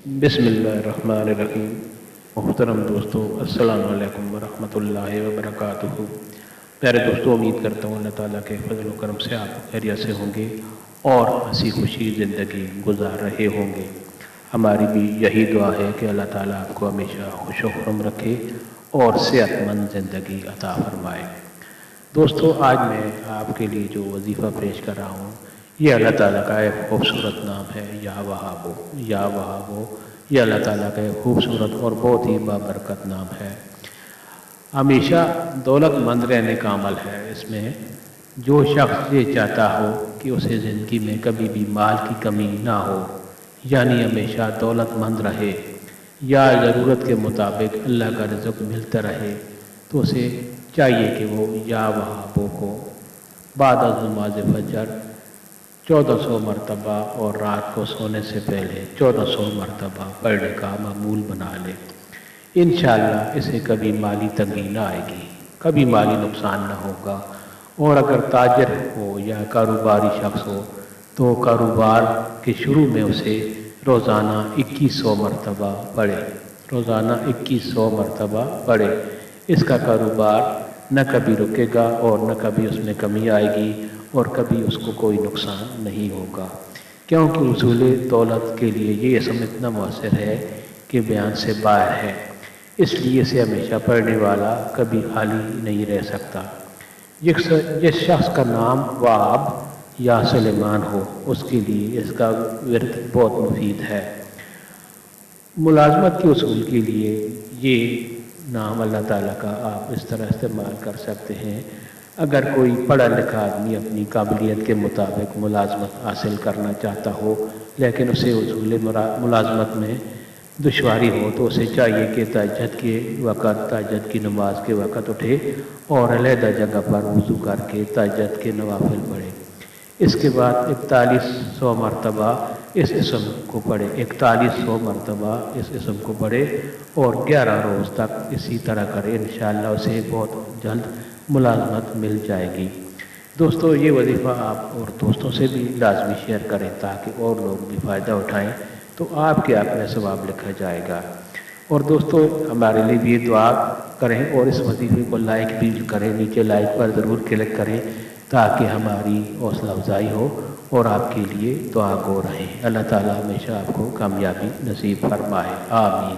बिस्मिल्लाहिर्रहमानिर्रहीम। मोहतरम दोस्तों, अस्सलाम वालेकुम वरहमतुल्लाहि वबरकातुहू। प्यारे दोस्तों, उम्मीद करता हूँ अल्लाह ताला के फजल व करम से आप खैरियत से होंगे और हंसी खुशी ज़िंदगी गुजार रहे होंगे। हमारी भी यही दुआ है कि अल्लाह ताला आपको हमेशा खुश व खुर्रम रखे और सेहतमंद ज़िंदगी अता फरमाए। दोस्तों, आज मैं आपके लिए जो वजीफ़ा पेश कर रहा हूँ, ये अल्लाह ताला का एक खूबसूरत नाम है, या वहाबो। या वहाबो ये अल्लाह ताला का एक खूबसूरत और बहुत ही बाबरकत नाम है। हमेशा दौलतमंद रहने का अमल है इसमें। जो शख्स ये चाहता हो कि उसे ज़िंदगी में कभी भी माल की कमी ना हो, यानी हमेशा दौलतमंद रहे या ज़रूरत के मुताबिक अल्लाह का रिज़्क़ मिलता रहे, तो उसे चाहिए कि वो या वहाबो को बाद नमाज फजर 1400 मरतबा और रात को सोने से पहले 1400 मरतबा पढ़ने का मामूल बना ले। इंशाअल्लाह इसे कभी माली तंगी ना आएगी, कभी माली नुकसान ना होगा। और अगर ताजर हो या कारोबारी शख्स हो तो कारोबार के शुरू में उसे रोज़ाना 2100 मरतबा पढ़े, रोज़ाना 2100 मरतबा पढ़े। इसका कारोबार न कभी रुकेगा और न कभी उसमें कमी आएगी और कभी उसको कोई नुकसान नहीं होगा, क्योंकि उसूल दौलत के लिए ये इसम इतना मौसर है कि बयान से बाहर है। इसलिए इसे हमेशा पढ़ने वाला कभी खाली नहीं रह सकता। जिस शख्स का नाम वाब या सुलेमान हो, उसके लिए इसका विर्द बहुत मुफीद है। मुलाजमत के उसूल के लिए ये नाम अल्लाह ताला का आप इस तरह इस्तेमाल कर सकते हैं। अगर कोई पढ़ा लिखा आदमी अपनी काबिलियत के मुताबिक मुलाजमत हासिल करना चाहता हो, लेकिन उसे उसूल मुलाजमत में दुश्वारी हो, तो उसे चाहिए कि तहज्जुद के वक़्त, तहज्जुद की नमाज के वक़्त उठे और अलहदा जगह पर वज़ू करके तहज्जुद के नवाफिल पढ़े। इसके बाद 4100 मरतबा इस इसम को पढ़े, 4100 मरतबा इस इसम को पढ़े और 11 रोज़ तक इसी तरह करे। इंशाअल्लाह उसे बहुत जल्द मुलाजमत मिल जाएगी। दोस्तों, ये वजीफ़ा आप और दोस्तों से भी लाजमी शेयर करें ताकि और लोग भी फ़ायदा उठाएं, तो आपके आप में सवाब लिखा जाएगा। और दोस्तों, हमारे लिए भी दुआ करें और इस वजीफ़े को लाइक भी करें, नीचे लाइक पर ज़रूर क्लिक करें ताकि हमारी हौसला अफजाई हो और आपके लिए दुआ गो रहें। अल्लाह ताला हमेशा आपको कामयाबी नसीब फरमाए, आमीन।